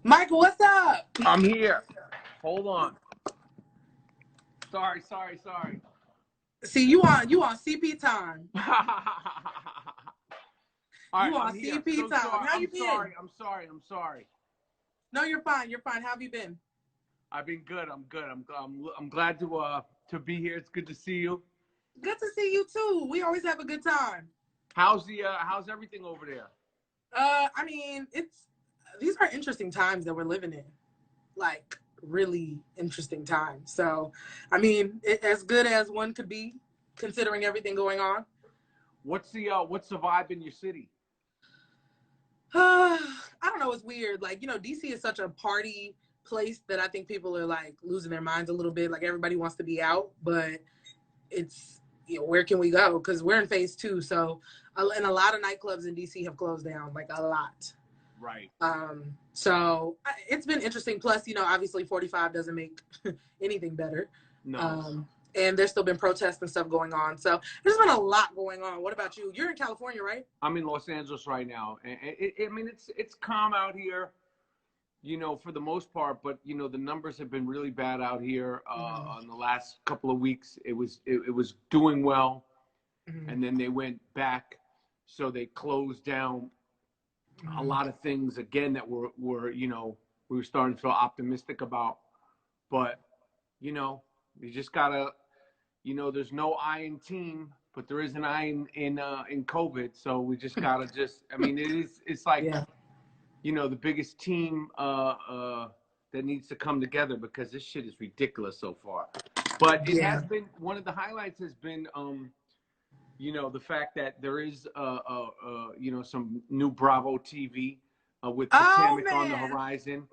Michael, what's up? I'm here. Hold on. Sorry. See, you on CP time. All You right, on I'm here. CP So time. sorry. How you been? I'm sorry. No, you're fine. You're fine. How have you been? I've been good. I'm good. I'm glad to be here. It's good to see you. Good to see you too. We always have a good time. How's everything over there? I mean, these are interesting times that we're living in. Like really interesting times. So, I mean, as good as one could be considering everything going on. What's the vibe in your city? I don't know. It's weird. Like, DC is such a party place that I think people are like losing their minds a little bit. Like everybody wants to be out, but it's, where can we go? Because we're in phase 2. So, and a lot of nightclubs in DC have closed down, like a lot. Right. So it's been interesting. Plus, obviously 45 doesn't make anything better. No. And there's still been protests and stuff going on. So there's been a lot going on. What about you? You're in California, right? I'm in Los Angeles right now. And it's calm out here, for the most part, but the numbers have been really bad out here in the last couple of weeks. It was doing well, and then they went back, so they closed down a lot of things again that were we were starting to feel optimistic about. But you just gotta, there's no I in team, but there is an I in COVID. So we just gotta it's like the biggest team that needs to come together, because this shit is ridiculous so far. But it has been, one of the highlights has been the fact that there is some new Bravo TV with Potomac on the horizon.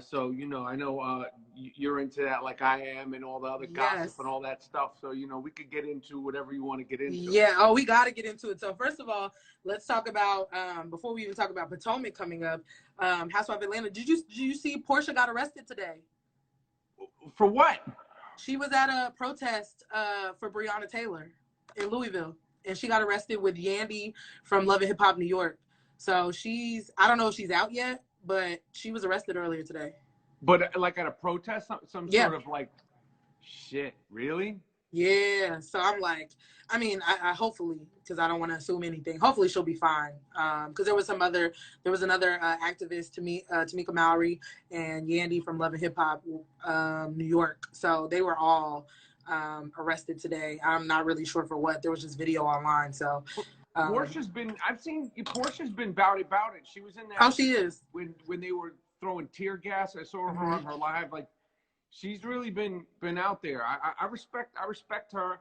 So I know you're into that like I am, and all the other gossip and all that stuff. So we could get into whatever you want to get into. Yeah. Oh, we got to get into it. So first of all, let's talk about before we even talk about Potomac coming up. Housewives of Atlanta. Did you see Portia got arrested today? For what? She was at a protest for Breonna Taylor in Louisville, and she got arrested with Yandy from Love and Hip Hop New York. So I don't know if she's out yet, but she was arrested earlier today. But like at a protest, some sort of like, shit, really? Yeah. So I'm like, I hopefully, because I don't want to assume anything. Hopefully she'll be fine. Because there was another activist, Tamika Mallory, and Yandy from Love and Hip Hop New York. So they were all arrested today. I'm not really sure for what. There was just video online. So Portia's been about it. She was in that. Oh, she is. When they were throwing tear gas, I saw her on her live. Like, she's really been out there. I respect her,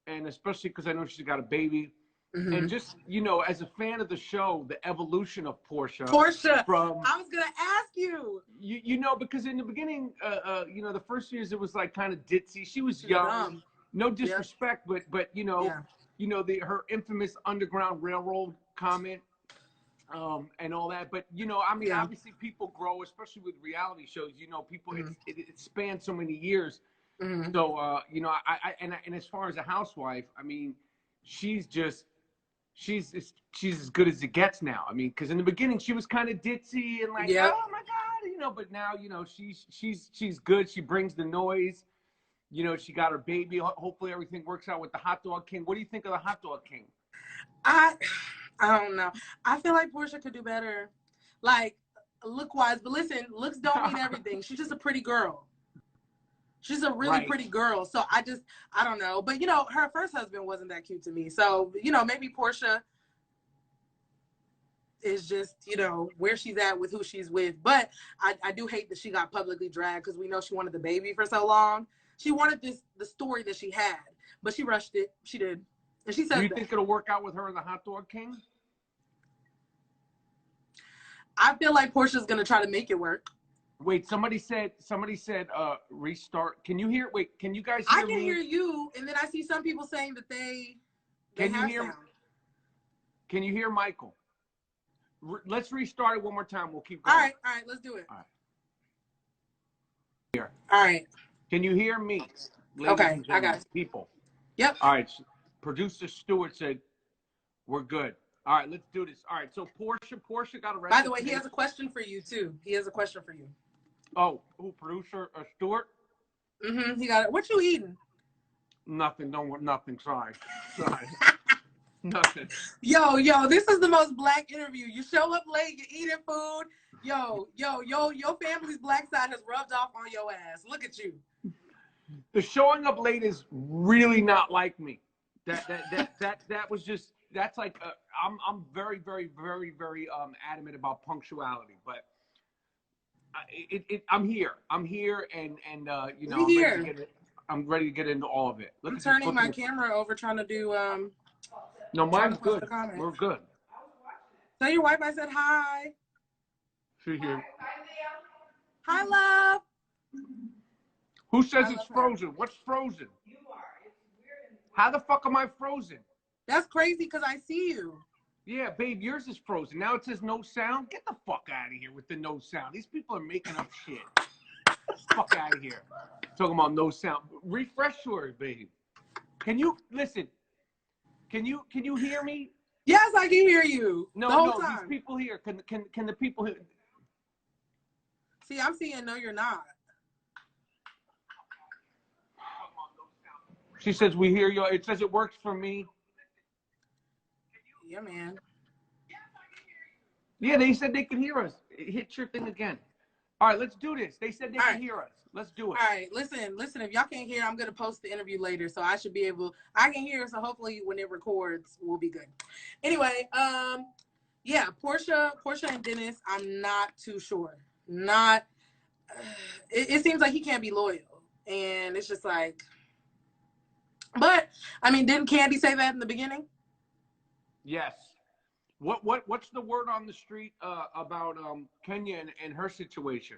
and especially because I know she's got a baby. And just as a fan of the show, the evolution of Portia. From, I was gonna ask you. Because in the beginning, the first years it was like kind of ditzy. She was young. No disrespect, but her infamous Underground Railroad comment, and all that. But obviously people grow, especially with reality shows. People it spans so many years. So and as far as a housewife, she's as good as it gets now. Because in the beginning she was kind of ditzy and like, oh my God, but now she's good. She brings the noise. She got her baby. Hopefully everything works out with the Hot Dog King. What do you think of the Hot Dog King? I don't know. I feel like Portia could do better, like look-wise. But listen, looks don't mean everything. She's just a pretty girl. She's a really pretty girl. So I don't know. But her first husband wasn't that cute to me. So maybe Portia is just where she's at with who she's with. But I do hate that she got publicly dragged, because we know she wanted the baby for so long. She wanted the story that she had, but she rushed it. She did. And she said, do you think it'll work out with her and the Hot Dog King? I feel like Portia's going to try to make it work. Wait, somebody said restart. Can you hear? Wait, can you guys hear me? I can hear you, and then I see some people saying that they have sound. Can you hear Michael? Let's restart it one more time. We'll keep going. All right, let's do it. All right. Here. All right. Can you hear me? Okay, I got it. People. Yep. All right. Producer Stewart said, we're good. All right, let's do this. All right, so Portia got arrested. By the way, today. he has a question for you too. He has a question for you. Oh, who, producer Stuart? He got it. What you eating? Nothing. Don't want nothing. Sorry. Nothing. Yo, this is the most black interview. You show up late, you're eating food. Your family's black side has rubbed off on your ass. Look at you. The showing up late is really not like me. That was just, that's like I'm very adamant about punctuality, but I'm here and you know I'm ready to get into all of it. I'm turning my camera over trying to do no, mine's good. We're good. Tell your wife I said hi. She here. Hi, love. Who says it's frozen? What's frozen? You are. It's weird. How the fuck am I frozen? That's crazy because I see you. Yeah, babe, yours is frozen. Now it says no sound. Get the fuck out of here with the no sound. These people are making up shit. Fuck out of here. Talking about no sound. Refresh yours, babe. Can you listen? Can you hear me? Yes, I can hear you. No, these people here. Can the people hear? See, I'm seeing no, you're not. She says we hear you. It says it works for me. Yeah, man. Yeah, they said they can hear us. Hit your thing again. All right, let's do this. They said they can hear us. Let's do it. All right, listen. If y'all can't hear, I'm gonna post the interview later, so I should be able. I can hear, so hopefully when it records, we'll be good. Anyway, yeah, Portia and Dennis. I'm not too sure. It seems like he can't be loyal, and it's just like. But I mean, didn't Candy say that in the beginning? Yes. What's the word on the street about Kenya and her situation?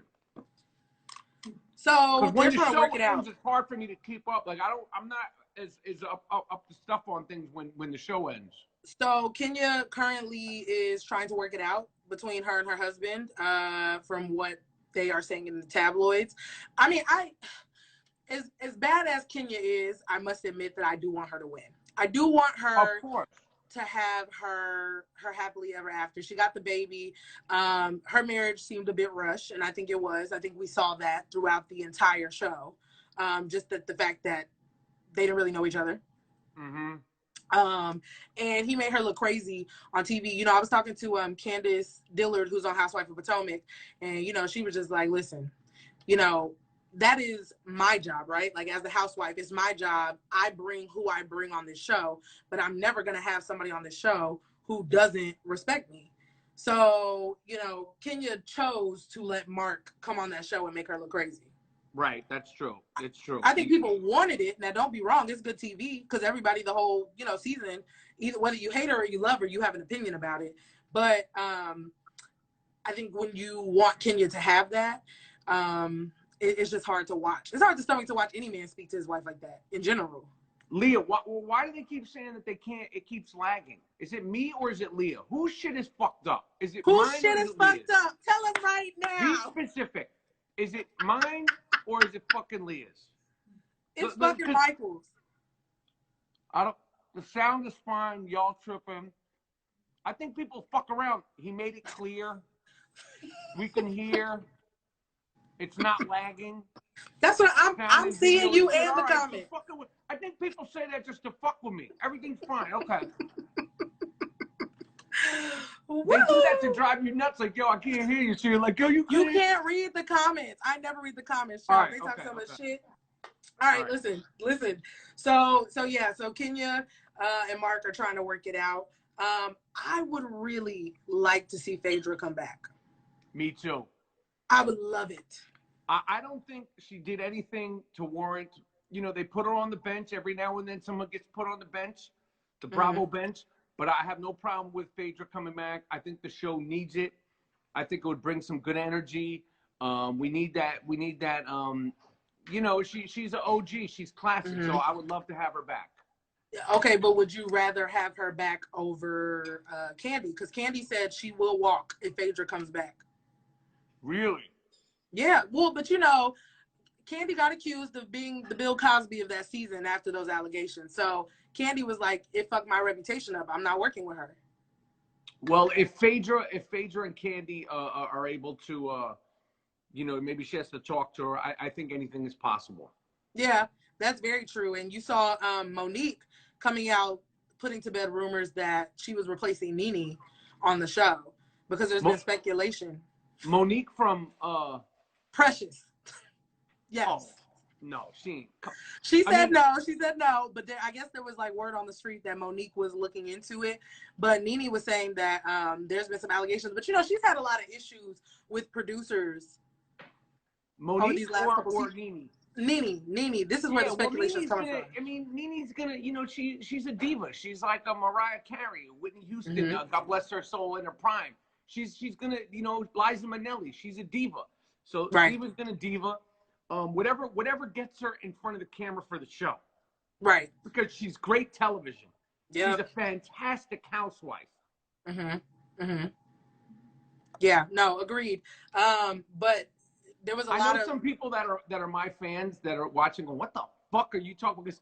So they're trying to work it out. It's hard for me to keep up. Like I'm not as up to stuff on things when the show ends. So Kenya currently is trying to work it out between her and her husband, from what they are saying in the tabloids. I mean, as bad as Kenya is, I must admit that I do want her to win. I do want her, of course, to have her happily ever after. She got the baby. Her marriage seemed a bit rushed, and I think it was. I think we saw that throughout the entire show. Just that the fact that they didn't really know each other. Mm-hmm. And he made her look crazy on TV. You know, I was talking to Candace Dillard, who's on Housewives of Potomac, and you know, she was just like, listen, you know, that is my job, right? Like, as the housewife, it's my job. I bring who I bring on this show, but I'm never going to have somebody on this show who doesn't respect me. So, you know, Kenya chose to let Mark come on that show and make her look crazy. Right. That's true. It's true. I think people wanted it. Now, don't be wrong. It's good TV because everybody, the whole, you know, season, either whether you hate her or you love her, you have an opinion about it. But I think when you want Kenya to have that, it's just hard to watch. It's hard to stomach to watch any man speak to his wife like that in general. Leah, why do they keep saying that they can't? It keeps lagging. Is it me or is it Leah? Whose shit is fucked up? Is it whose mine shit or is fucked up? Tell us right now. Be specific. Is it mine or is it fucking Leah's? It's fucking Michael's. The sound is fine. Y'all tripping. I think people fuck around. He made it clear. We can hear. It's not lagging. That's what I'm seeing you and the comments. I think people say that just to fuck with me. Everything's fine. Okay. They do that to drive you nuts. Like, yo, I can't hear you. So you're like, yo, you can't read the comments. I never read the comments. Right, they talk so much shit. All right, listen. So Kenya and Mark are trying to work it out. I would really like to see Phaedra come back. Me too. I would love it. I don't think she did anything to warrant, you know, they put her on the bench. Every now and then someone gets put on the bench, the Bravo bench. But I have no problem with Phaedra coming back. I think the show needs it. I think it would bring some good energy. We need that. You know, she's an OG. She's classic. So I would love to have her back. Okay, but would you rather have her back over Candy? Because Candy said she will walk if Phaedra comes back. Really? Yeah, well, but you know, Candy got accused of being the Bill Cosby of that season after those allegations. So Candy was like, it fucked my reputation up. I'm not working with her. Well, if Phaedra and Candy are able to, you know, maybe she has to talk to her. I think anything is possible. Yeah, that's very true. And you saw Monique coming out, putting to bed rumors that she was replacing Nene on the show because there's been speculation. Monique from Precious. Yes. Oh, no, she ain't. She said no. She said no. But I guess there was like word on the street that Monique was looking into it. But Nene was saying that there's been some allegations. But, you know, she's had a lot of issues with producers. Monique or Nene? Nene. This is where the speculation is coming from. I mean, Nene's gonna, you know, she's a diva. She's like a Mariah Carey, Whitney Houston. God bless her soul in her prime. She's gonna, you know, Liza Minnelli. She's a diva. So Diva's gonna diva. Whatever gets her in front of the camera for the show. Right. Because she's great television. Yep. She's a fantastic housewife. Yeah. No. Agreed. But there was I know some people that are my fans that are watching going, what the fuck are you talking? Because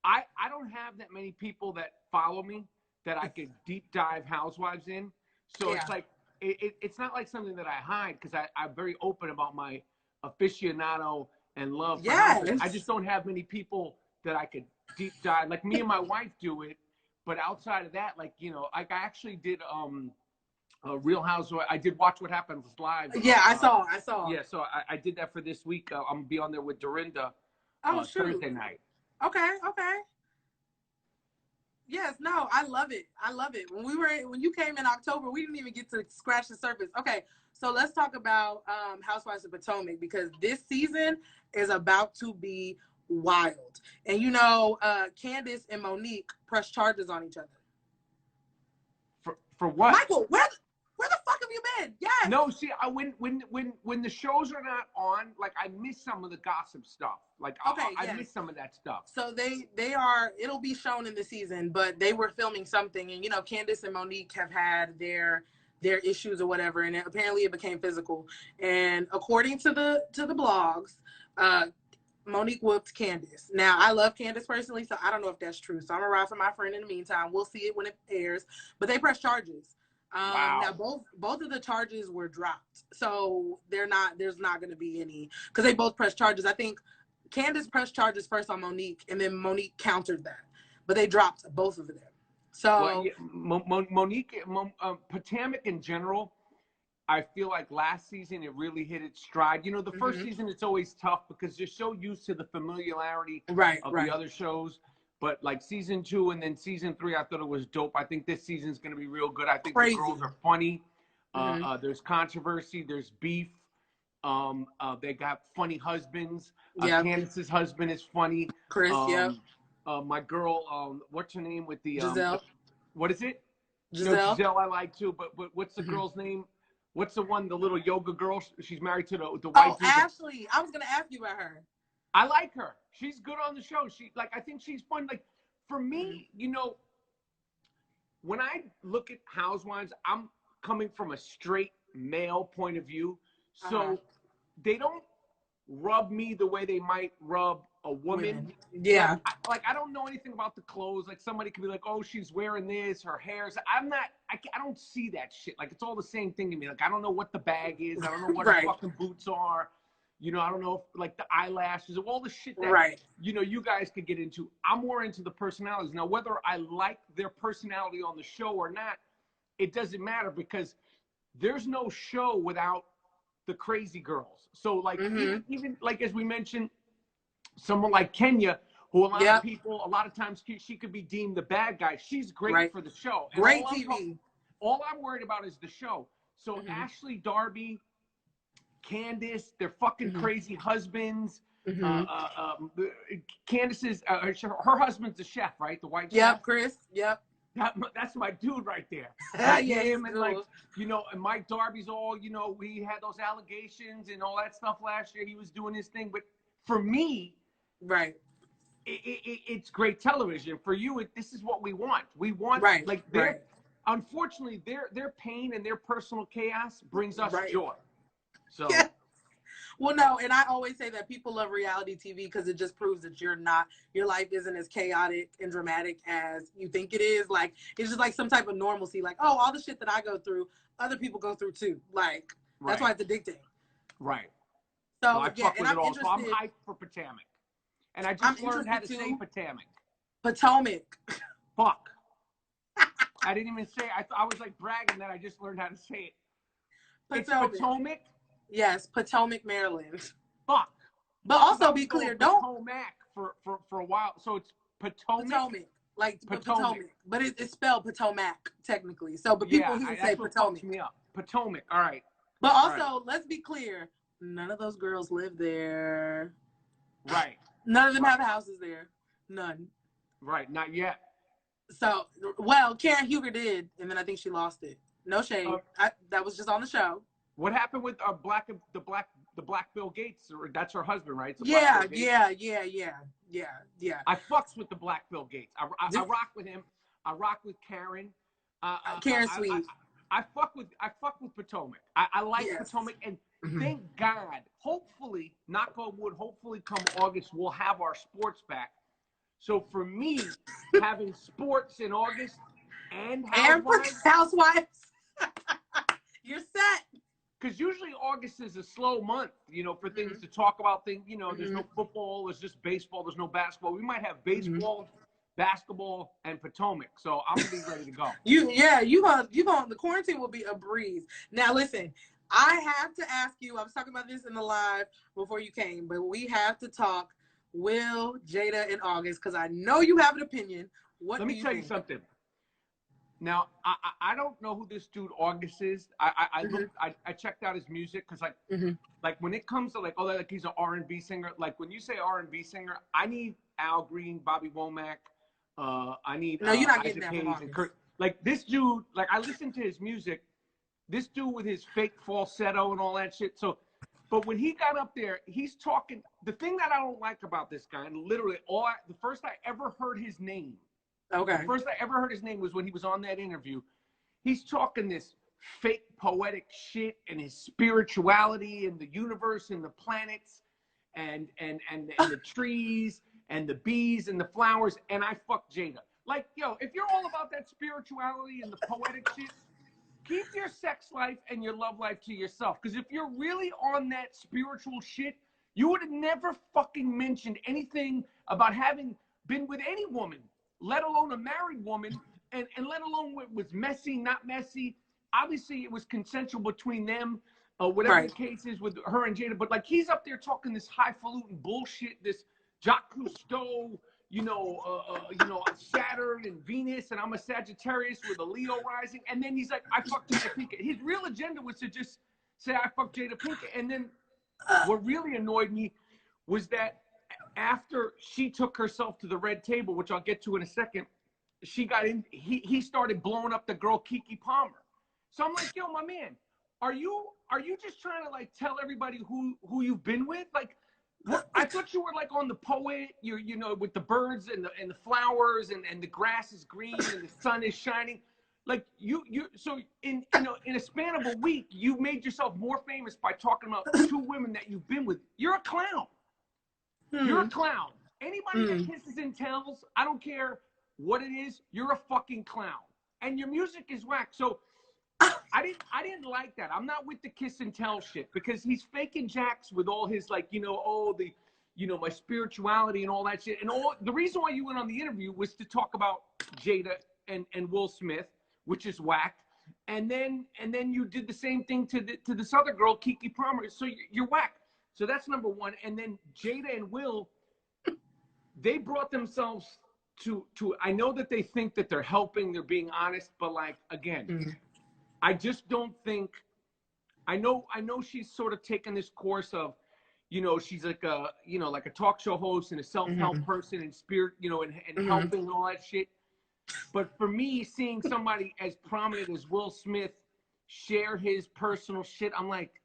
I don't have that many people that follow me that I could deep dive Housewives in. So it's like it's not like something that I hide because I'm very open about my aficionado and love for Housewives. I just don't have many people that I could deep dive. Like me and my wife do it, but outside of that, like, you know, I actually did Real Housewives. I did Watch What Happens Live. Yeah, I saw. Yeah, so I did that for this week. I'm gonna be on there with Dorinda Thursday night. Okay. Yes, no, I love it. When you came in October, we didn't even get to scratch the surface. Okay, so let's talk about Housewives of Potomac because this season is about to be wild. And you know, Candace and Monique pressed charges on each other. For what? Michael, where the fuck have you been? Yes. No, see, when the shows are not on, like I miss some of the gossip stuff. Like I miss some of that stuff. So they are. It'll be shown in the season, but they were filming something, and you know, Candace and Monique have had their issues or whatever, and apparently it became physical. And according to the blogs, Monique whooped Candace. Now, I love Candace personally, so I don't know if that's true. So I'm gonna ride for my friend in the meantime. We'll see it when it airs. But they pressed charges. Wow. Now both of the charges were dropped, so there's not going to be any because they both pressed charges. I think Candace pressed charges first on Monique, and then Monique countered that, but they dropped both of them. So Monique, Potomac in general, I feel like last season it really hit its stride. You know, the first season it's always tough because you're so used to the familiarity of the other shows. But like season 2 and then season 3, I thought it was dope. I think this season's going to be real good. I think the girls are funny. There's controversy. There's beef. They got funny husbands. Candace's husband is funny. Chris, my girl, what's her name with the Giselle? What is it? Giselle. No, Giselle I like too. But what's the girl's name? What's the one? The little yoga girl. She's married to the white. Oh, Ashley. I was going to ask you about her. I like her. She's good on the show. I think she's fun. Like, for me, you know, when I look at Housewives, I'm coming from a straight male point of view. So they don't rub me the way they might rub a woman. Yeah. I don't know anything about the clothes. Like, somebody could be like, oh, she's wearing this, her hair's. I don't see that shit. Like, it's all the same thing to me. Like, I don't know what the bag is. I don't know what her fucking boots are. You know, I don't know if, like, the eyelashes, all the shit that, you know, you guys could get into. I'm more into the personalities. Now, whether I like their personality on the show or not, it doesn't matter because there's no show without the crazy girls. So, like, even like, as we mentioned, someone like Kenya, who a lot of times she could be deemed the bad guy. She's great for the show. And great TV. All I'm worried about is the show. So Ashley, Darby, Candace, their fucking crazy husbands. Candace's, her husband's the chef, right? The white chef. Yep, Chris. Yep. That's my dude right there. Him and like, you know, and Mike Darby's all, you know, we had those allegations and all that stuff last year. He was doing his thing, but for me, it's great television. For you, this is what we want. We want unfortunately, their pain and their personal chaos brings us joy. So Well, no, and I always say that people love reality TV because it just proves that your life isn't as chaotic and dramatic as you think it is. Like, it's just like some type of normalcy. Like, oh, all the shit that I go through, other people go through too. Like, that's why it's addicting. Right. So, I yeah, fuck and with I'm it all. interested. So I'm hyped for Potomac. And I just learned how to say Potomac. Potomac. Fuck. I didn't even say it. I was like bragging that I just learned how to say it. Potomac. It's Potomac? Yes, Potomac, Maryland. Fuck. But also be clear, don't Potomac for a while. So it's Potomac. Potomac, like Potomac. but it's spelled Potomac technically. So, but people who say Potomac. Me up. Potomac. All right. But also, let's be clear, none of those girls live there. Right. None of them have houses there. None. Right. Not yet. So, well, Karen Huger did, and then I think she lost it. No shade. That was just on the show. What happened with the Black Bill Gates? Or that's her husband, right? Yeah. I fucks with the Black Bill Gates. I rock with him. I rock with Karen. Karen Sweet. I fuck with Potomac. I like Potomac, and thank God. Hopefully, knock on wood. Hopefully, come August, we'll have our sports back. So for me, having sports in August and Housewives, you're set. Because usually August is a slow month, for things to talk about. There's no football, there's just baseball, there's no basketball. We might have baseball, basketball, and Potomac. So I'm gonna be ready to go. You gonna the quarantine will be a breeze. Now listen, I have to ask you. I was talking about this in the live before you came, but we have to talk. Will, Jada, and August, because I know you have an opinion. Let me tell you something. Now, I don't know who this dude August is. I checked out his music because like when it comes to like he's an R&B singer. Like when you say R&B singer, I need Al Green, Bobby Womack. I need you're not Isaac getting that Hayes from August. and Kurt. Like this dude, like I listen to his music. This dude with his fake falsetto and all that shit. So. But when he got up there, he's talking. The thing that I don't like about this guy, and literally the first I ever heard his name. Okay. The first I ever heard his name was when he was on that interview. He's talking this fake poetic shit and his spirituality and the universe and the planets and the trees and the bees and the flowers. And I fuck Jada. Like, yo, if you're all about that spirituality and the poetic shit, keep your sex life and your love life to yourself. Because if you're really on that spiritual shit, you would have never fucking mentioned anything about having been with any woman, let alone a married woman, and let alone what was messy, not messy. Obviously, it was consensual between them, whatever the case is with her and Jada. But like he's up there talking this highfalutin bullshit, this Jacques Cousteau, Saturn and Venus, and I'm a Sagittarius with a Leo rising. And then he's like, I fucked Jada Pinkett. His real agenda was to just say, I fucked Jada Pinkett. And then what really annoyed me was that after she took herself to the red table, which I'll get to in a second, she got in, he started blowing up the girl Keke Palmer. So I'm like, yo, my man, are you just trying to like tell everybody who you've been with? Like, I thought you were like on the poet, with the birds and the flowers and the grass is green and the sun is shining. Like so in a span of a week, you made yourself more famous by talking about two women that you've been with. You're a clown. You're a clown. Anybody that kisses and tells, I don't care what it is, you're a fucking clown. And your music is whack. So I didn't like that. I'm not with the kiss and tell shit because he's faking jacks with all his like, my spirituality and all that shit. And the reason why you went on the interview was to talk about Jada and Will Smith, which is whack. And then you did the same thing to this other girl, Keke Palmer. So you're whack. So that's number one. And then Jada and Will, they brought themselves to I know that they think that they're helping, they're being honest, but like again, I just don't think I know she's sort of taken this course of, she's like a like a talk show host and a self-help person and spirit, and helping and all that shit. But for me, seeing somebody as prominent as Will Smith share his personal shit, I'm like,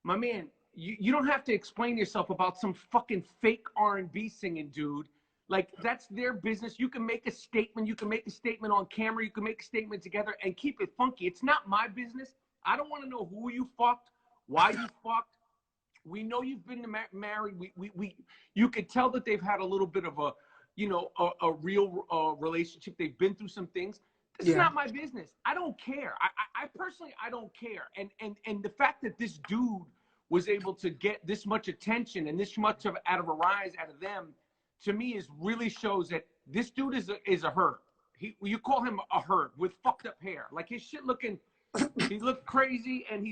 my man, you don't have to explain yourself about some fucking fake R&B singing dude. Like, that's their business. You can make a statement. You can make a statement on camera. You can make a statement together and keep it funky. It's not my business. I don't want to know who you fucked, why you fucked, We know you've been married. You could tell that they've had a little bit of a, you know, a real relationship. They've been through some things. This is not my business. I don't care. I personally, I don't care. And the fact that this dude was able to get this much attention and this much out of a rise out of them, to me, is really shows that this dude is a herd. You call him a herd with fucked up hair. Like his shit looking, he looked crazy, and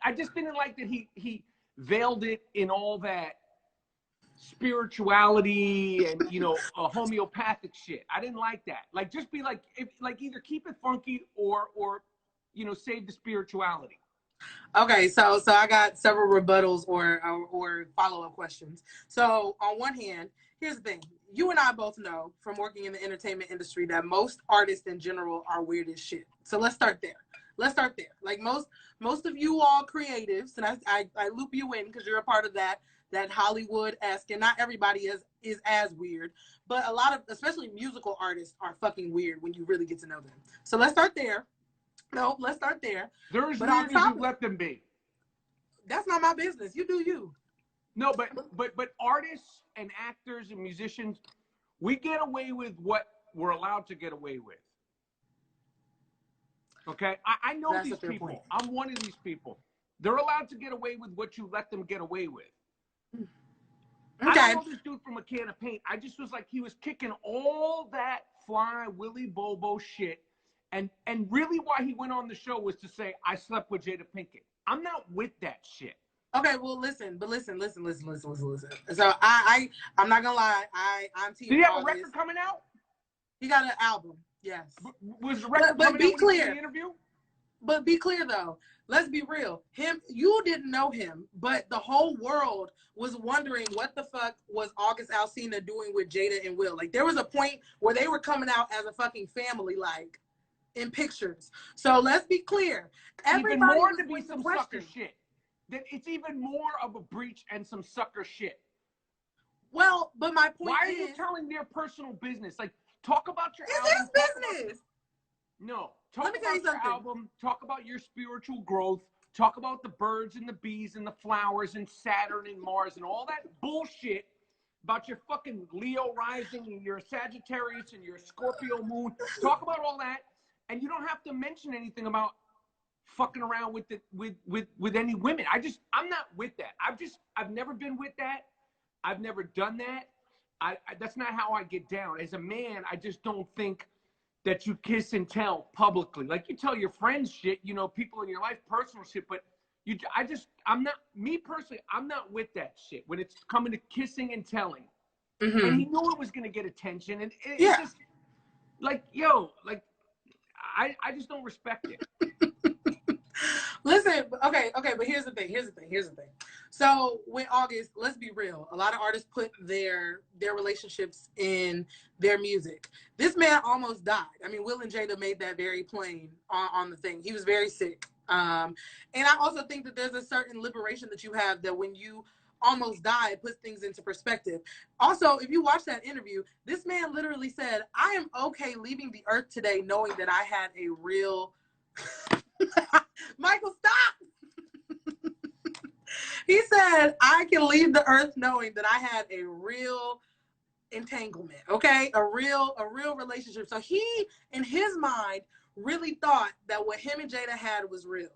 I just didn't like that he veiled it in all that spirituality and, you know, a homeopathic shit. I didn't like that. Like, just be like, either keep it funky or you know, save the spirituality. Okay, so I got several rebuttals or follow-up questions. So on one hand, here's the thing. You and I both know from working in the entertainment industry that most artists in general are weird as shit. So let's start there. Like most of you all creatives, and I loop you in because you're a part of that Hollywood-esque, and not everybody is as weird, but a lot of, especially musical artists, are fucking weird when you really get to know them. So let's start there. No, let's start there. They're as weird as you let them be. That's not my business. You do you. No, but artists and actors and musicians, we get away with what we're allowed to get away with. Okay? I know these people. Point. I'm one of these people. They're allowed to get away with what you let them get away with. Okay. I don't know this dude from a can of paint. I just was like, he was kicking all that fly Willy Bobo shit. And really why he went on the show was to say, I slept with Jada Pinkett. I'm not with that shit. Okay, well, listen. So I'm not gonna lie. I'm team. Did he have a record coming out? He got an album. Yes. Was the record coming be out clear. in the interview? But be clear though. Let's be real. You didn't know him, but the whole world was wondering what the fuck was August Alsina doing with Jada and Will. Like, there was a point where they were coming out as a fucking family, like, in pictures. So let's be clear. Even more to be some sucker shit. That it's even more of a breach and some sucker shit. Well, but my point Why are you telling their personal business? Like, talk about your album. It's their business. No. Talk about your album. Talk about your spiritual growth. Talk about the birds and the bees and the flowers and Saturn and Mars and all that bullshit about your fucking Leo rising and your Sagittarius and your Scorpio moon. Talk about all that. And you don't have to mention anything about fucking around with any women. I'm not with that. I've never been with that. I've never done that. That's not how I get down. As a man, I just don't think that you kiss and tell publicly. Like, you tell your friends shit, you know, people in your life, personal shit, but I'm not with that shit when it's coming to kissing and telling. Mm-hmm. And he knew it was going to get attention. And it's just like, yo, like, I just don't respect it. Listen, okay, but here's the thing. So with August, let's be real. A lot of artists put their relationships in their music. This man almost died. I mean, Will and Jada made that very plain on the thing. He was very sick. And I also think that there's a certain liberation that you have that when you almost die, it puts things into perspective. Also, if you watch that interview, this man literally said, I am okay leaving the earth today knowing that I had a real... Michael, stop! He said, I can leave the earth knowing that I had a real entanglement, okay? A real relationship. So he, in his mind, really thought that what him and Jada had was real.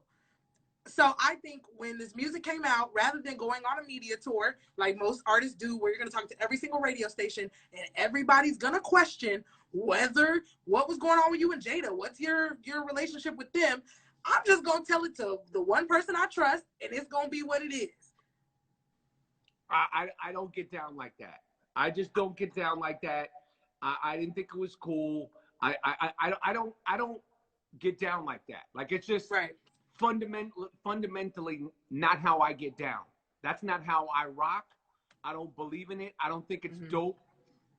So I think when this music came out, rather than going on a media tour, like most artists do, where you're going to talk to every single radio station and everybody's going to question what was going on with you and Jada, what's your relationship with them, I'm just going to tell it to the one person I trust, and it's going to be what it is. I don't get down like that. I just don't get down like that. I didn't think it was cool. I don't get down like that. Like, it's just fundamentally not how I get down. That's not how I rock. I don't believe in it. I don't think it's dope.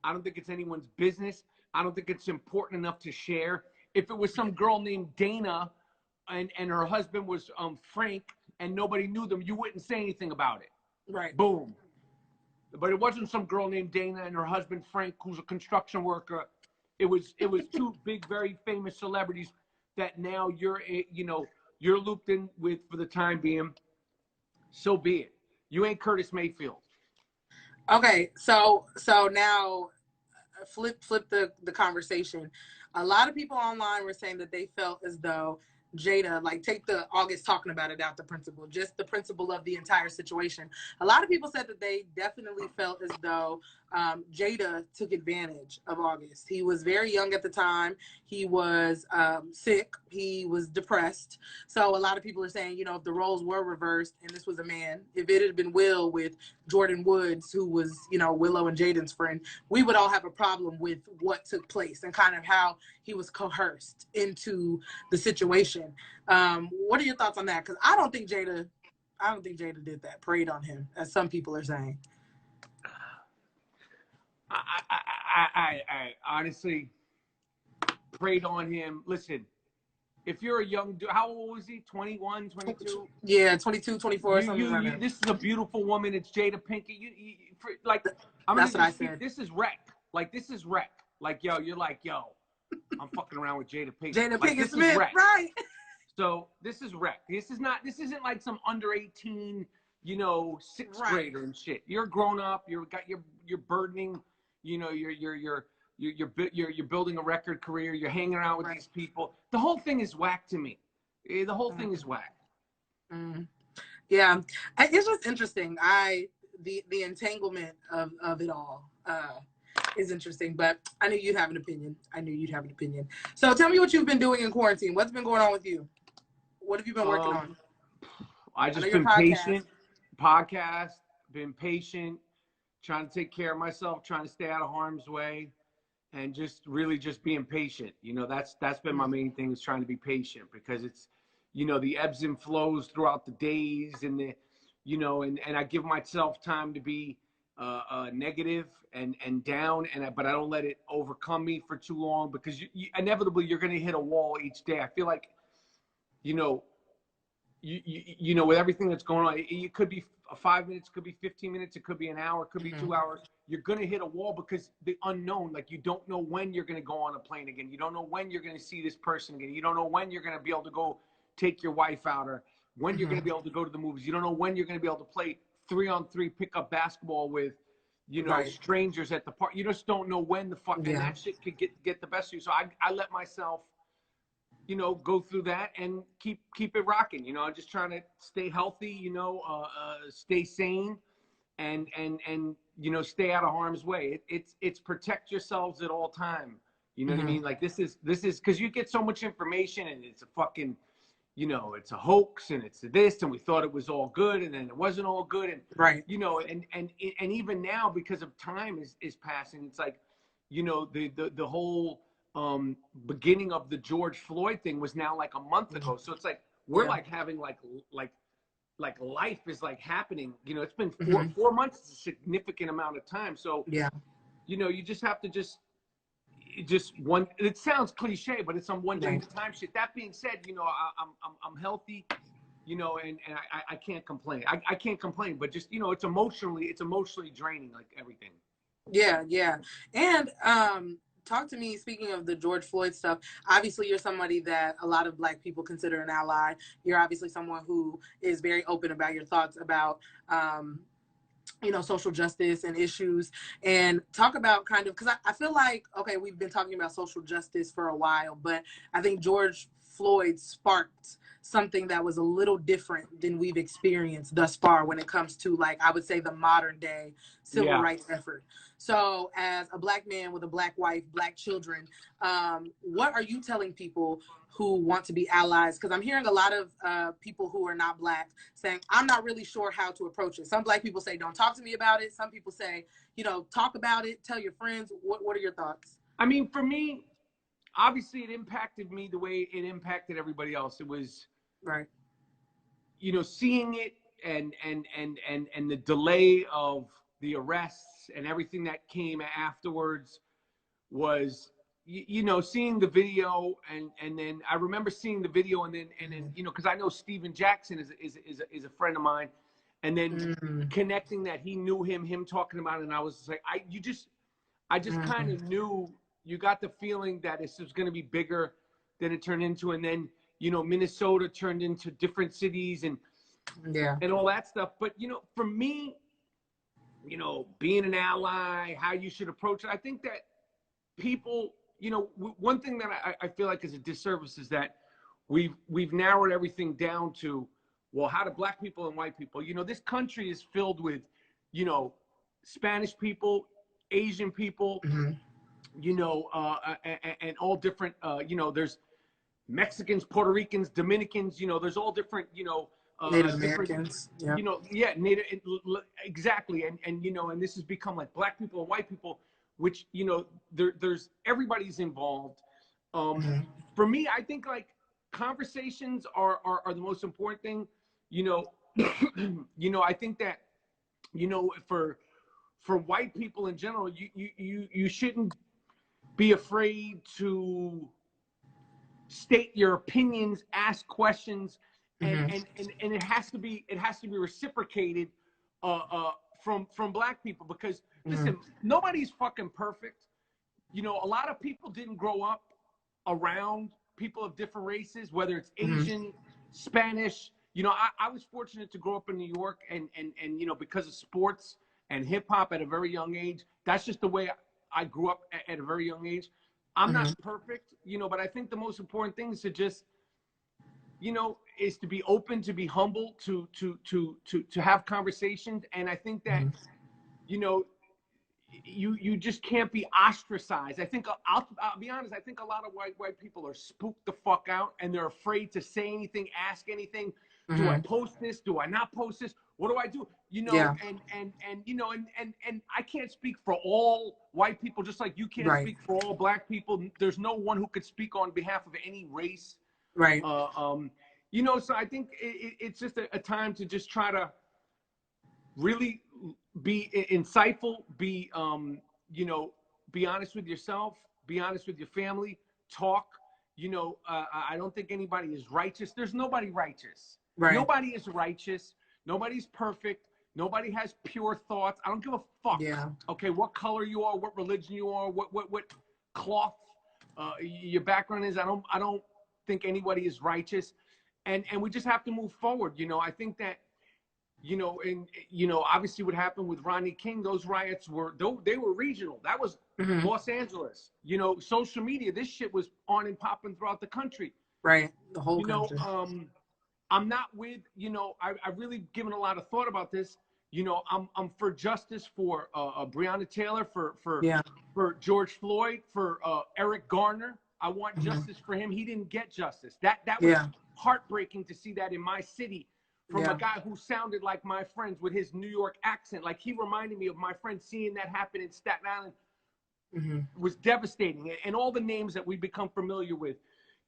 I don't think it's anyone's business. I don't think it's important enough to share. If it was some girl named Dana and her husband was Frank and nobody knew them, you wouldn't say anything about it. Right. Boom. But it wasn't some girl named Dana and her husband Frank, who's a construction worker. It was two big, very famous celebrities that now you're looped in with for the time being. So be it. You ain't Curtis Mayfield. Okay, so now flip the conversation. A lot of people online were saying that they felt as though Jada, like, take the August talking about it out the principle, just the principle of the entire situation. A lot of people said that they definitely felt as though Jada took advantage of August. He was very young at the time. He was sick. He was depressed. So a lot of people are saying, you know, if the roles were reversed and this was a man, if it had been Will with Jordan Woods, who was, you know, Willow and Jaden's friend, we would all have a problem with what took place and kind of how he was coerced into the situation. What are your thoughts on that? Because I don't think Jada did that, preyed on him, as some people are saying. I honestly preyed on him. Listen, if you're a young dude, how old was he? 21, 22? Yeah, 22, 24, something like that. This is a beautiful woman. It's Jada Pinkett. Like, that's what I said. This is wreck. Like, this is wreck. Like, yo, you're like, yo, I'm fucking around with Jada Pinkett. Jada like, Pinkett Smith, right? So this is wreck. This isn't like some under 18, you know, sixth grader and shit. You're grown up. You're burdening. You know, you're building a record career. You're hanging around with these people. The whole thing is whack to me. The whole thing is whack. Yeah, it's just interesting. The entanglement of it all is interesting. But I knew you'd have an opinion. So tell me what you've been doing in quarantine. What's been going on with you? What have you been working on? I just been patient. Podcast. Been patient. Trying to take care of myself, trying to stay out of harm's way, and just being patient. You know, that's been my main thing, is trying to be patient, because it's, you know, the ebbs and flows throughout the days, and the, you know, and I give myself time to be negative and down, but I don't let it overcome me for too long, because inevitably you're going to hit a wall each day. I feel like, you know, you know, with everything that's going on, it could be 5 minutes, could be 15 minutes, it could be an hour, it could be 2 hours. You're going to hit a wall, because the unknown, like, you don't know when you're going to go on a plane again. You don't know when you're going to see this person again. You don't know when you're going to be able to go take your wife out, or when you're going to be able to go to the movies. You don't know when you're going to be able to play 3-on-3 pickup basketball with, you know, strangers at the park. You just don't know when the fucking that shit could get the best of you. So I let myself, you know, go through that and keep it rocking. You know, I'm just trying to stay healthy, you know, stay sane, and you know, stay out of harm's way. It's protect yourselves at all time. You know what I mean? Like, this is because you get so much information, and it's a fucking, you know, it's a hoax, and it's this, and we thought it was all good, and then it wasn't all good, and you know, and even now, because of time is passing, it's like, you know, the whole beginning of the George Floyd thing was now like a month ago. So it's like we're like having like life is like happening. You know, it's been 4 months, is a significant amount of time. So you know, you just have to just one. It sounds cliche, but it's on one day at a time shit. That being said, you know, I'm healthy. You know, and I can't complain. I can't complain, but just, you know, it's emotionally draining, like everything. Yeah, and talk to me, speaking of the George Floyd stuff, obviously you're somebody that a lot of Black people consider an ally. You're obviously someone who is very open about your thoughts about, you know, social justice and issues, and talk about kind of, because I feel like, okay, we've been talking about social justice for a while, but I think George Floyd sparked something that was a little different than we've experienced thus far when it comes to, like, I would say, the modern day civil rights effort. So as a Black man with a Black wife, Black children, what are you telling people who want to be allies? Because I'm hearing a lot of people who are not Black saying, I'm not really sure how to approach it. Some Black people say, don't talk to me about it. Some people say, you know, talk about it, tell your friends. What are your thoughts? I mean, for me, obviously it impacted me the way it impacted everybody else. It was, you know, seeing it and the delay of the arrests and everything that came afterwards was, you know, seeing the video, and then I remember seeing the video, and then you know, because I know Steven Jackson is a friend of mine, and then connecting that he knew him talking about it, and I was like, I just kind of knew, you got the feeling that this was going to be bigger than it turned into, and then, you know, Minnesota turned into different cities, and Yeah. and all that stuff. But, for me, being an ally, how you should approach it, I think that people, one thing that I feel like is a disservice is that we've narrowed everything down to, well, how do black people and white people, this country is filled with, Spanish people, Asian people, Mm-hmm. And all different, there's Mexicans, Puerto Ricans, Dominicans, there's all different, Native different, Americans. Yeah. yeah, Native, exactly. And this has become like black people and white people, which, there's everybody's involved. Mm-hmm. For me, I think like conversations are the most important thing, I think that, for white people in general, you shouldn't be afraid to state your opinions, ask questions, and Mm-hmm. and it has to be reciprocated from black people, because listen, nobody's fucking perfect. A lot of people didn't grow up around people of different races, whether it's Asian, Spanish. I was fortunate to grow up in New York, and because of sports and hip hop at a very young age, that's just the way I grew up at a very young age. I'm not perfect, but I think the most important thing is to just, is to be open, to be humble, to have conversations. And I think that, you just can't be ostracized. I think I'll be honest. I think a lot of white people are spooked the fuck out, and they're afraid to say anything, ask anything. Do I post this? Do I not post this? What do I do? Yeah. And I can't speak for all white people, just like you can't Right. speak for all black people. There's no one who could speak on behalf of any race. Right. So I think it's just a time to just try to really be insightful, be honest with yourself, be honest with your family, talk. I don't think anybody is righteous. There's nobody righteous. Right. Nobody is righteous. Nobody's perfect. Nobody has pure thoughts. I don't give a fuck. Yeah. Okay, what color you are, what religion you are, what cloth your background is. I don't think anybody is righteous, and we just have to move forward. I think that, obviously what happened with Rodney King, those riots they were regional. That was Los Angeles. Social media, this shit was on and popping throughout the country. Right. The whole country. I'm not with, I've really given a lot of thought about this. I'm for justice for Breonna Taylor, for George Floyd, for Eric Garner. I want justice for him. He didn't get justice. That was heartbreaking to see that in my city, from a guy who sounded like my friends with his New York accent. Like, he reminded me of my friends. Seeing that happen in Staten Island was devastating. And all the names that we become familiar with.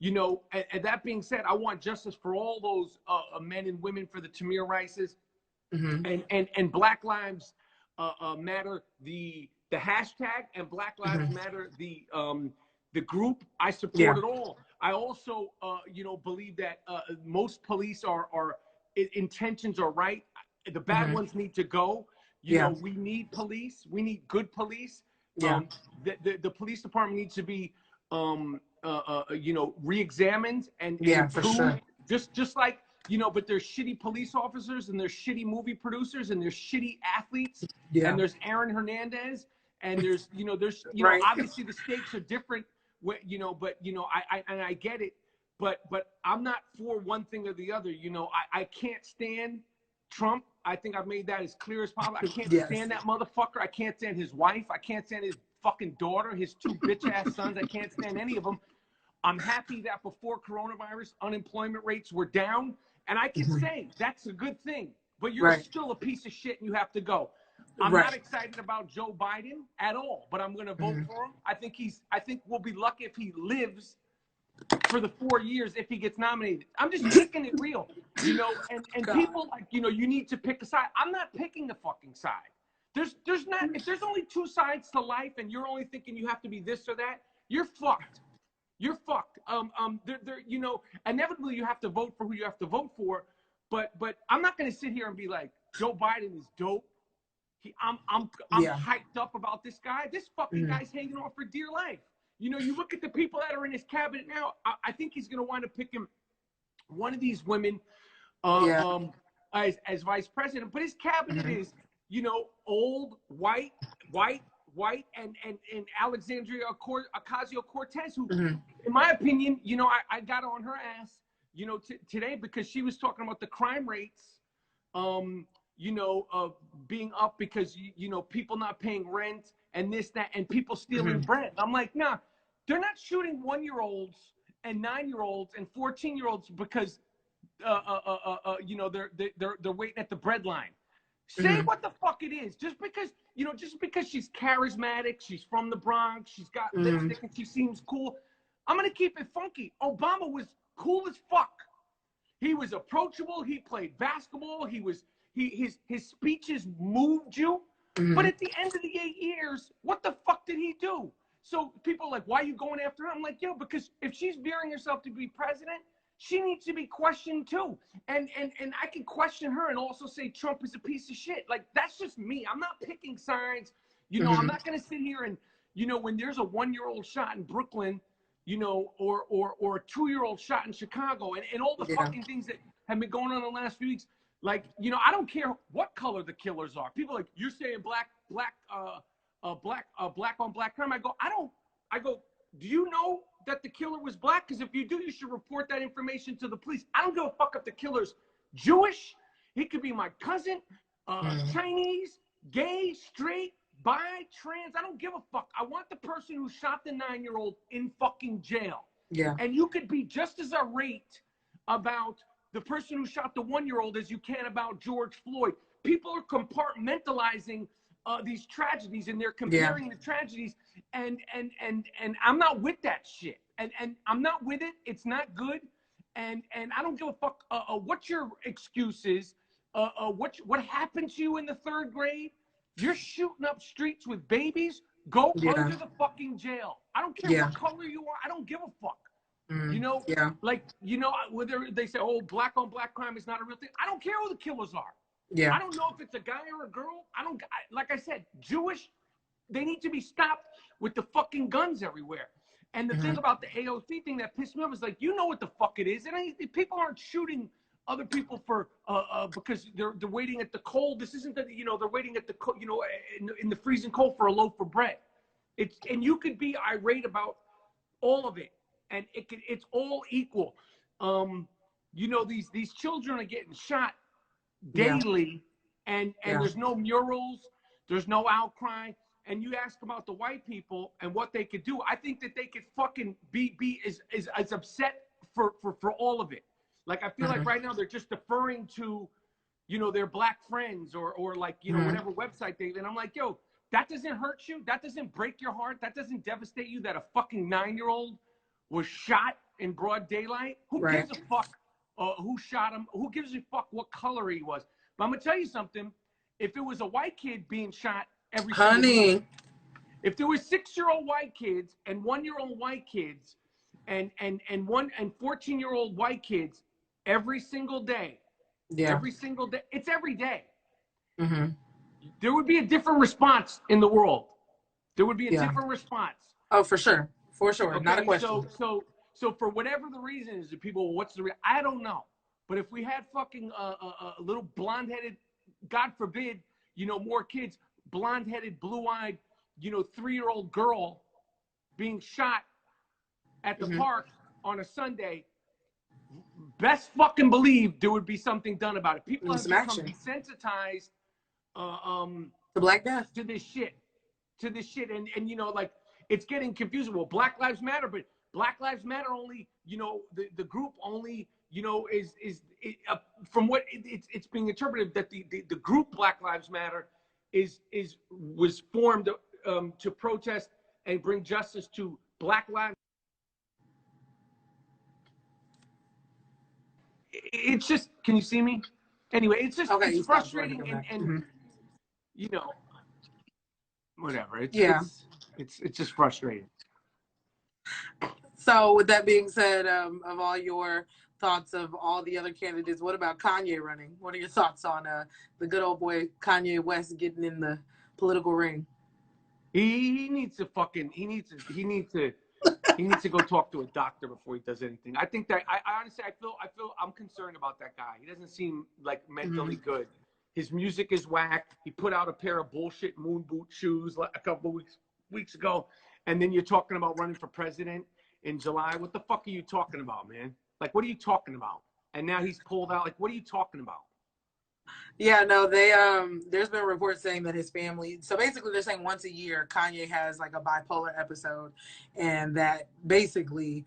And that being said, I want justice for all those men and women, for the Tamir Rices, and Black Lives Matter, the hashtag, and Black Lives Matter, the group. I support it all. I also believe that most police are intentions are right. The bad ones need to go. We need police. We need good police. The police department needs to be re-examined and improved. For sure. Just like, but there's shitty police officers, and there's shitty movie producers, and there's shitty athletes, and there's Aaron Hernandez, and there's obviously the stakes are different, but I get it, but I'm not for one thing or the other. I can't stand Trump. I think I've made that as clear as possible. I can't stand that motherfucker. I can't stand his wife. I can't stand his fucking daughter, his two bitch-ass sons. I can't stand any of them. I'm happy that before coronavirus, unemployment rates were down, and I can say that's a good thing. But you're still a piece of shit, and you have to go. I'm not excited about Joe Biden at all, but I'm going to vote for him. I think we'll be lucky if he lives for the 4 years if he gets nominated. I'm just kicking it real, and people like, you need to pick a side. I'm not picking the fucking side. There's not, if there's only two sides to life and you're only thinking you have to be this or that, you're fucked. You're fucked. Inevitably you have to vote for who you have to vote for, but I'm not going to sit here and be like, Joe Biden is dope. I'm hyped up about this guy. This fucking guy's hanging on for dear life. You look at the people that are in his cabinet now. I think he's going to wind up picking one of these women. as vice president, but his cabinet is, you know, old, white, and Alexandria Ocasio-Cortez, who, in my opinion, you know, I got on her ass, you know, today because she was talking about the crime rates, you know, being up because, you know, people not paying rent and this, that, and people stealing bread. I'm like, nah, they're not shooting 1-year-olds and 9-year-olds and 14-year-olds because, you know, they're waiting at the bread line. Say what the fuck it is. Just because, you know, just because she's charismatic, she's from the Bronx, she's got lipstick and she seems cool, I'm going to keep it funky. Obama was cool as fuck. He was approachable. He played basketball. His speeches moved you. But at the end of the 8 years, what the fuck did he do? So people are like, why are you going after her? I'm like, yo, because if she's veering herself to be president, she needs to be questioned too. And I can question her and also say Trump is a piece of shit. Like, that's just me. I'm not picking sides. You know, I'm not going to sit here and, you know, when there's a 1-year-old shot in Brooklyn, you know, or a 2-year-old shot in Chicago and all the fucking things that have been going on in the last few weeks. Like, you know, I don't care what color the killers are. People are like, you're saying black on black crime. I go, do you know that the killer was black? Because if you do, you should report that information to the police. I don't give a fuck if the killer's Jewish. He could be my cousin, Chinese, gay, straight, bi, trans. I don't give a fuck. I want the person who shot the 9-year-old in fucking jail. Yeah. And you could be just as irate about the person who shot the 1-year-old as you can about George Floyd. People are compartmentalizing these tragedies, and they're comparing the tragedies, and I'm not with that shit, and I'm not with it. It's not good, and I don't give a fuck what your excuse is. What happened to you in the 3rd grade? You're shooting up streets with babies. Go under the fucking jail. I don't care what color you are. I don't give a fuck. You know, like, you know, whether they say, oh, black on black crime is not a real thing. I don't care who the killers are. Yeah. I don't know if it's a guy or a girl. Like I said, Jewish, they need to be stopped with the fucking guns everywhere. And the thing about the AOC thing that pissed me off is, like, you know what the fuck it is. And people aren't shooting other people for because they're waiting at the cold. This isn't that, you know, they're waiting at the you know, in the freezing cold for a loaf of bread. And you could be irate about all of it, and it's all equal. You know, these children are getting shot daily, and there's no murals, there's no outcry. And you ask about the white people and what they could do. I think that they could fucking be as upset for all of it. Like, I feel like right now they're just deferring to, you know, their black friends or like, you know, whatever website and I'm like, yo, that doesn't hurt you? That doesn't break your heart? That doesn't devastate you that a fucking 9-year-old was shot in broad daylight? Who gives a fuck who shot him? Who gives a fuck what color he was? But I'm gonna tell you something. If it was a white kid being shot every single day, if there were 6-year-old white kids and 1-year-old white kids and 14-year-old white kids every single day, every single day, it's every day. There would be a different response in the world. There would be a different response. Oh, for sure. For sure. Okay, not a question. So for whatever the reason is, the people, what's the reason? I don't know. But if we had fucking a little blonde-headed, God forbid, you know, more kids, blonde-headed, blue-eyed, you know, 3-year-old girl being shot at the park on a Sunday, best fucking believe there would be something done about it. People have become desensitized to Black death, to this shit, and you know, like, it's getting confusing. Well, Black Lives Matter, but Black Lives Matter only, you know, the group only, you know, is from what it's being interpreted that the group Black Lives Matter was formed to protest and bring justice to Black lives. It's just, can you see me? Anyway, it's just it's frustrating and you know, whatever. It's just frustrating. So with that being said, of all your thoughts of all the other candidates, what about Kanye running? What are your thoughts on the good old boy Kanye West getting in the political ring? He needs to He needs to go talk to a doctor before he does anything. I think that I honestly I feel I'm concerned about that guy. He doesn't seem like mentally good. His music is whack. He put out a pair of bullshit moon boot shoes a couple of weeks ago, and then you're talking about running for president in July. What the fuck are you talking about, man? Like, what are you talking about? And now he's pulled out. Like, what are you talking about? Yeah, no, they there's been reports saying that his family, so basically they're saying once a year Kanye has like a bipolar episode, and that basically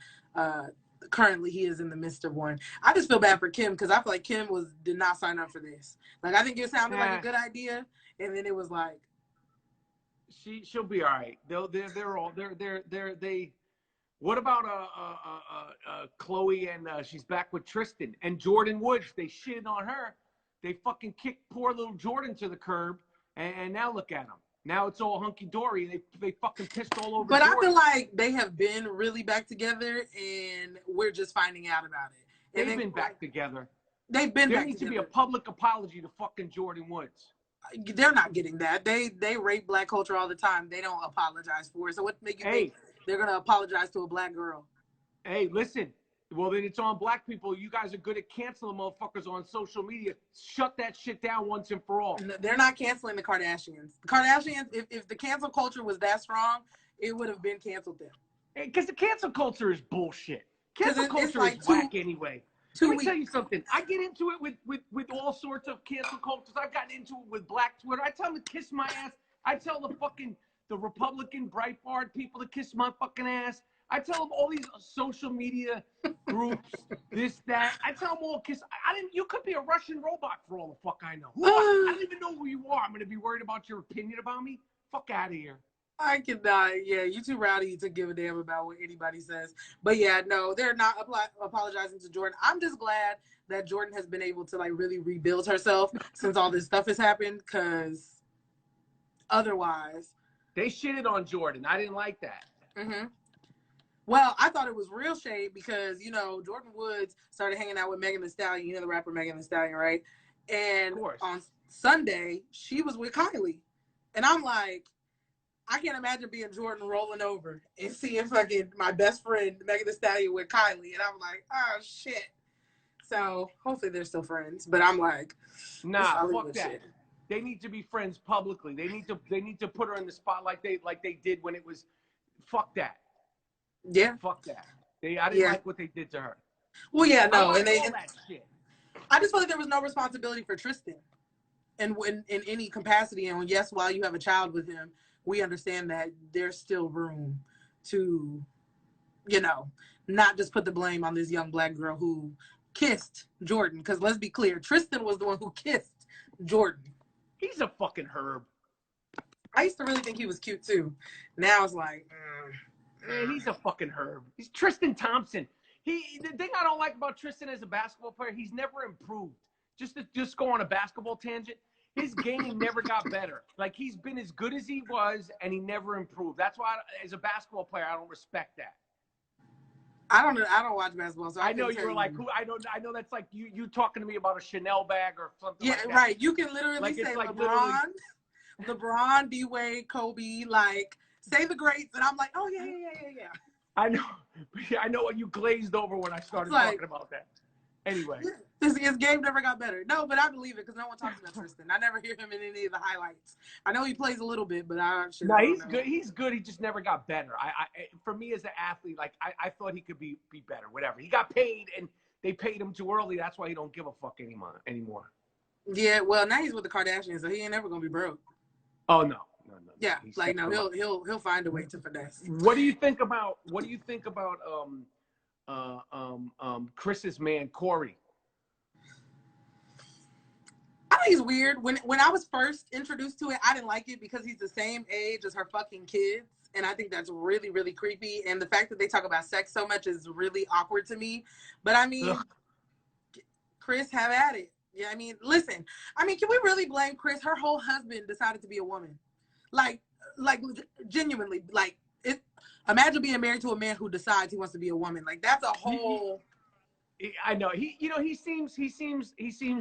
currently he is in the midst of one. I just feel bad for Kim because I feel like Kim did not sign up for this. Like, I think it sounded like a good idea, and then it was like she'll be all right. They what about Chloe and she's back with Tristan and Jordan Woods? They shitted on her. They fucking kicked poor little Jordan to the curb, and now look at them. Now it's all hunky-dory. They fucking pissed all over Jordan. I feel like they have been really back together, and we're just finding out about it. And they've been back together. They've been back together. There needs to be a public apology to fucking Jordan Woods. They're not getting that. They rape black culture all the time. They don't apologize for it. So what make you think they're going to apologize to a black girl? Hey, listen. Well, then it's on black people. You guys are good at canceling motherfuckers on social media. Shut that shit down once and for all. No, they're not canceling the Kardashians. The Kardashians, if the cancel culture was that strong, it would have been canceled them. Because the cancel culture is bullshit. Cancel culture like is whack anyway. Let me tell you something. I get into it with all sorts of cancel cultures. I've gotten into it with Black Twitter. I tell them to kiss my ass. I tell the Republican Breitbart people to kiss my fucking ass. I tell them all these social media groups, this, that. I tell them all kiss. You could be a Russian robot for all the fuck I know. I don't even know who you are. I'm going to be worried about your opinion about me. Fuck out of here. I cannot. Yeah, you too rowdy to give a damn about what anybody says. But yeah, no, they're not apologizing to Jordan. I'm just glad that Jordan has been able to like really rebuild herself since all this stuff has happened, because otherwise. They shitted on Jordan. I didn't like that. Mm-hmm. Well, I thought it was real shade because, Jordan Woods started hanging out with Megan Thee Stallion, the rapper Megan Thee Stallion, right? And on Sunday, she was with Kylie. And I'm like, I can't imagine being Jordan rolling over and seeing fucking my best friend, Megan Thee Stallion, with Kylie. And I'm like, oh, shit. So hopefully they're still friends. But I'm like, nah, fuck that. Shit. They need to be friends publicly. They need to put her in the spotlight like they did when it was, fuck that. Yeah. Fuck that. I didn't like what they did to her. Well, yeah, no. And that shit. I just feel like there was no responsibility for Tristan in any capacity. And yes, while you have a child with him, we understand that there's still room to, not just put the blame on this young black girl who kissed Jordan. Because let's be clear, Tristan was the one who kissed Jordan. He's a fucking herb. I used to really think he was cute too. Now it's like, man, he's a fucking herb. He's Tristan Thompson. The thing I don't like about Tristan as a basketball player, he's never improved. Just to go on a basketball tangent, his game never got better. Like, he's been as good as he was, and he never improved. That's why, as a basketball player, I don't respect that. I don't watch basketball, so I know you were like, who? I know that's like you talking to me about a Chanel bag or something. Yeah, like that. Right. You can literally say like LeBron, D-Wade, Kobe, like say the greats, and I'm like, oh yeah. I know. I know what you glazed over when I started talking about that. Anyway. His game never got better. No, but I believe it because no one talks about Tristan. I never hear him in any of the highlights. I know he plays a little bit, but he's good. He's good. He just never got better. For me as an athlete, like I thought he could be better. Whatever. He got paid, and they paid him too early. That's why he don't give a fuck anymore. Yeah. Well, now he's with the Kardashians, so he ain't never gonna be broke. Oh no. Yeah, like no, he'll find a way to finesse. What do you think about Chris's man Corey? I think it's weird. When I was first introduced to it, I didn't like it because he's the same age as her fucking kids, and I think that's really, really creepy. And the fact that they talk about sex so much is really awkward to me. But I mean, Chris, have at it. Yeah, I mean, listen. I mean, can we really blame Chris? Her whole husband decided to be a woman. Like genuinely, like imagine being married to a man who decides he wants to be a woman. Like that's a whole. I know he seems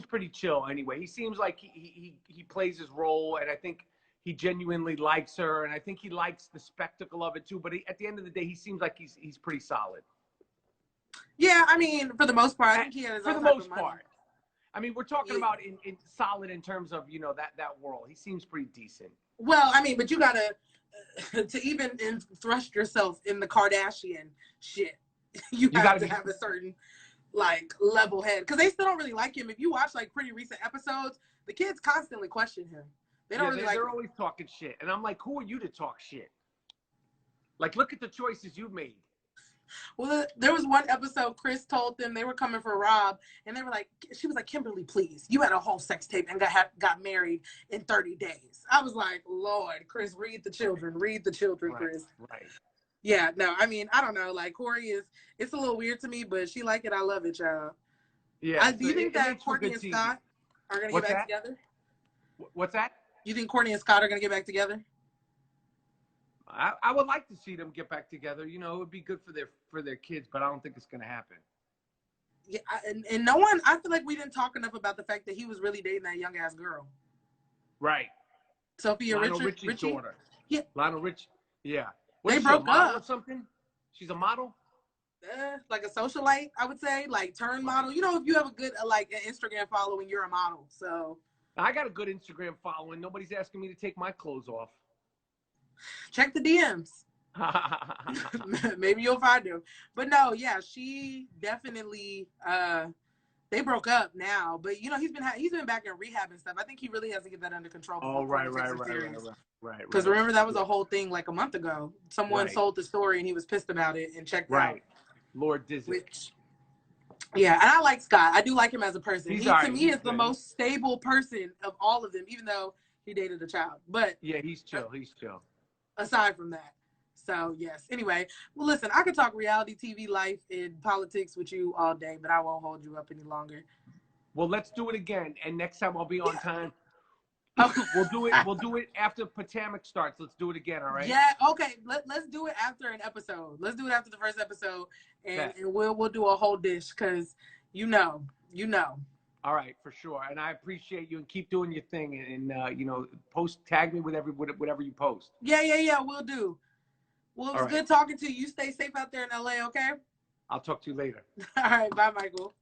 pretty chill anyway. He seems like he plays his role, and I think he genuinely likes her, and I think he likes the spectacle of it too. But at the end of the day, he seems like he's pretty solid. Yeah, I mean, for the most part, I think he has his for own the type most of money. part. I mean, we're talking about in solid in terms of, you know, that world. He seems pretty decent. Well, I mean, but you gotta to even thrust yourself in the Kardashian shit. You have to have a certain like level head, because they still don't really like him. If you watch like pretty recent episodes, the kids constantly question him. They don't really like. They're always talking shit, and I'm like, who are you to talk shit? Like, look at the choices you've made. Well, there was one episode Chris told them they were coming for Rob, and they were like, she was like, Kimberly, please, you had a whole sex tape and got married in 30 days. I was like, Lord, Chris, read the children, Chris. Right. Yeah, no, I mean, I don't know. Like, Corey it's a little weird to me, but she like it. I love it, y'all. Yeah. Do you think that Courtney and Scott are going to get back together? What's that? You think Courtney and Scott are going to get back together? I would like to see them get back together. You know, it would be good for their kids, but I don't think it's going to happen. Yeah, and no one, I feel like we didn't talk enough about the fact that he was really dating that young ass girl. Right. Sophia Richie's daughter. Yeah. Lionel Rich. Yeah. They broke up. Or something? She's a model? Like a socialite, I would say, like turn model. You know, if you have a good like an Instagram following, you're a model. So I got a good Instagram following. Nobody's asking me to take my clothes off. Check the DMs. Maybe you'll find him. But no, yeah, she definitely they broke up now, but you know, he's been back in rehab and stuff. I think he really has to get that under control. Oh, right. Because remember, that was a whole thing like a month ago. Someone sold the story and he was pissed about it and checked out. Lord Disney. Yeah, and I like Scott. I do like him as a person. He to me is the most stable person of all of them, even though he dated a child. But yeah, he's chill. Aside from that. So, yes. Anyway, well, listen, I could talk reality TV life and politics with you all day, but I won't hold you up any longer. Well, let's do it again. And next time I'll be on time. We'll do it after Potomac starts. Let's do it again, all right? Yeah, okay. Let's do it after an episode. Let's do it after the first episode, and we'll do a whole dish, because you know. All right, for sure. And I appreciate you, and keep doing your thing, and you know, tag me with whatever you post. Yeah, we'll do. Well, it was good talking to you. You stay safe out there in LA, okay? I'll talk to you later. All right, bye, Michael.